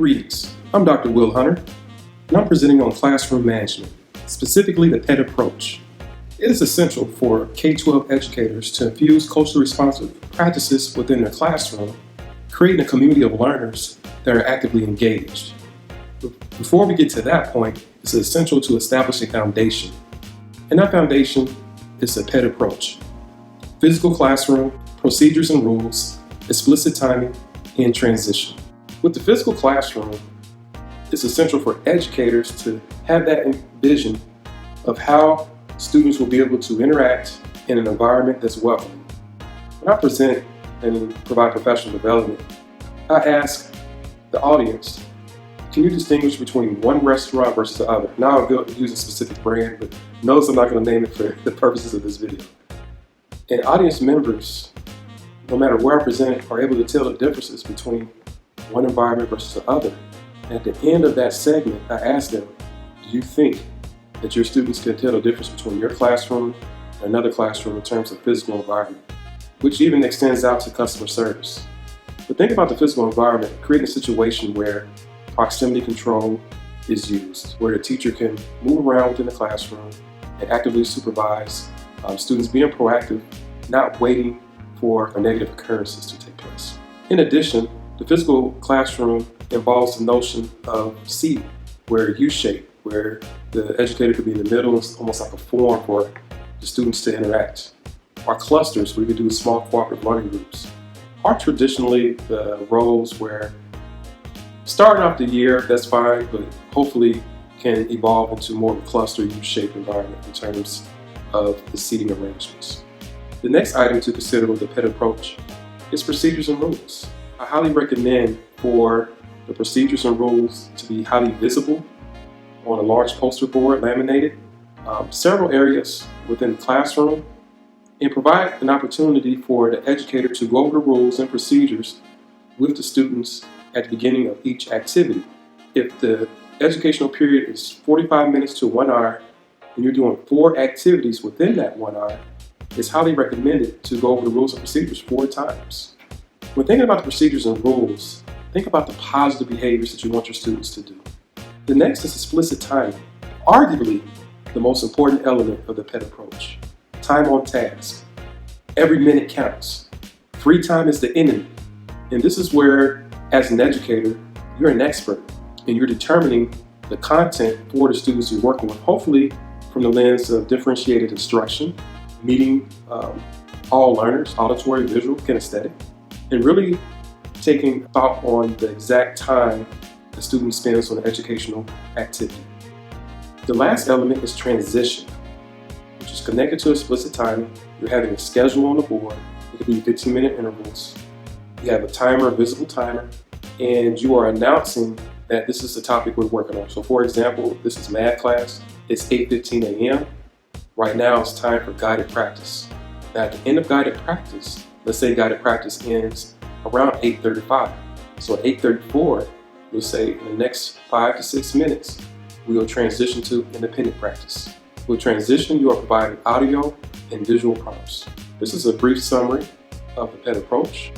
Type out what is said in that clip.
Greetings, I'm Dr. Will Hunter, and I'm presenting on classroom management, specifically the PET approach. It is essential for K-12 educators to infuse culturally responsive practices within their classroom, creating a community of learners that are actively engaged. Before we get to that point, it's essential to establish a foundation, and that foundation is the PET approach: physical classroom, procedures and rules, explicit timing, and transition. With the physical classroom, it's essential for educators to have that vision of how students will be able to interact in an environment that's welcoming. When I present and provide professional development, I ask the audience, can you distinguish between one restaurant versus the other? Now I'll go use a specific brand, but notice I'm not going to name it for the purposes of this video. And audience members, no matter where I present, are able to tell the differences between one environment versus the other. And at the end of that segment, I ask them, do you think that your students can tell the difference between your classroom and another classroom in terms of physical environment, which even extends out to customer service? But think about the physical environment, creating a situation where proximity control is used, where the teacher can move around within the classroom and actively supervise students being proactive, not waiting for negative occurrences to take place. In addition, the physical classroom involves the notion of seating, where U-shape, where the educator could be in the middle. It's almost like a forum for the students to interact. Our clusters, where we can do small cooperative learning groups, are traditionally the roles where starting off the year, that's fine, but hopefully can evolve into more of a cluster U-shaped environment in terms of the seating arrangements. The next item to consider with the PET approach is procedures and rules. I highly recommend for the procedures and rules to be highly visible on a large poster board, laminated, several areas within the classroom, and provide an opportunity for the educator to go over the rules and procedures with the students at the beginning of each activity. If the educational period is 45 minutes to 1 hour, and you're doing 4 activities within that 1 hour, it's highly recommended to go over the rules and procedures 4 times. When thinking about the procedures and rules, think about the positive behaviors that you want your students to do. The next is explicit timing, arguably the most important element of the PET approach. Time on task. Every minute counts. Free time is the enemy. And this is where, as an educator, you're an expert and you're determining the content for the students you're working with, hopefully from the lens of differentiated instruction, meeting all learners, auditory, visual, kinesthetic, and really taking thought on the exact time the student spends on an educational activity. The last element is transition, which is connected to explicit timing. You're having a schedule on the board. It could be 15-minute intervals. You have a timer, a visible timer, and you are announcing that this is the topic we're working on. So for example, this is math class. It's 8:15 a.m. Right now it's time for guided practice. Now at the end of guided practice, let's say guided practice ends around 8:35. So at 8:34, we'll say in the next 5 to 6 minutes, we will transition to independent practice. With transition, you are providing audio and visual prompts. This is a brief summary of the PET approach.